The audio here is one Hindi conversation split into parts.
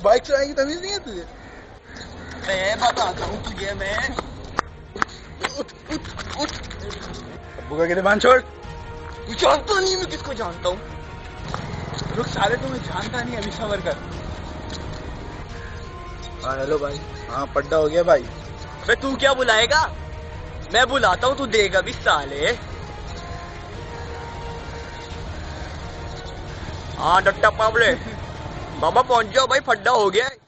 बाइक चलाने की तमीज नहीं है तुझे? मैं बताता हूँ तुझे मैं। उठ। अब्बू का गिरबान छोड़। तू जानता नहीं मैं किसको जानता हूँ। रुक साले, तुम्हें जानता नहीं, अभी सबर कर। हाँ हेलो भाई। हाँ पड्डा हो गया भाई। अबे तू क्या बुलाएगा? मैं बुलाता हूँ, तू देगा भी साले। हाँ डट्टा पावले, बाबा पहुंच जाओ भाई, फड्डा हो गया है।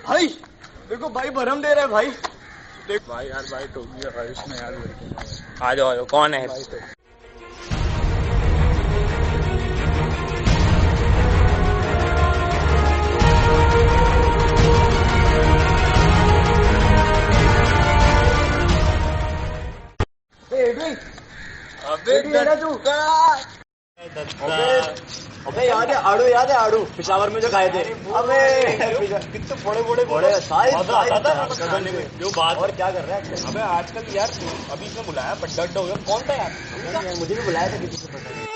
भाई देखो भाई, भरम दे रहा है भाई। देख भाई यार, भाई टोक दिया भाई उसने यार लड़के ने। आ जाओ कौन है? भाई तो अबे तू अबे याद है आड़ू, याद है आड़ू पिशावर में जो खाए थे? अबे कितने बड़े बड़े बड़े साइज जो बात। और क्या कर रहा है? अबे आजकल यार अभी इसमें बुलाया, बड्डा अड्डा हो गया, कौन था यार? मुझे भी बुलाया था किसी से पता नहीं।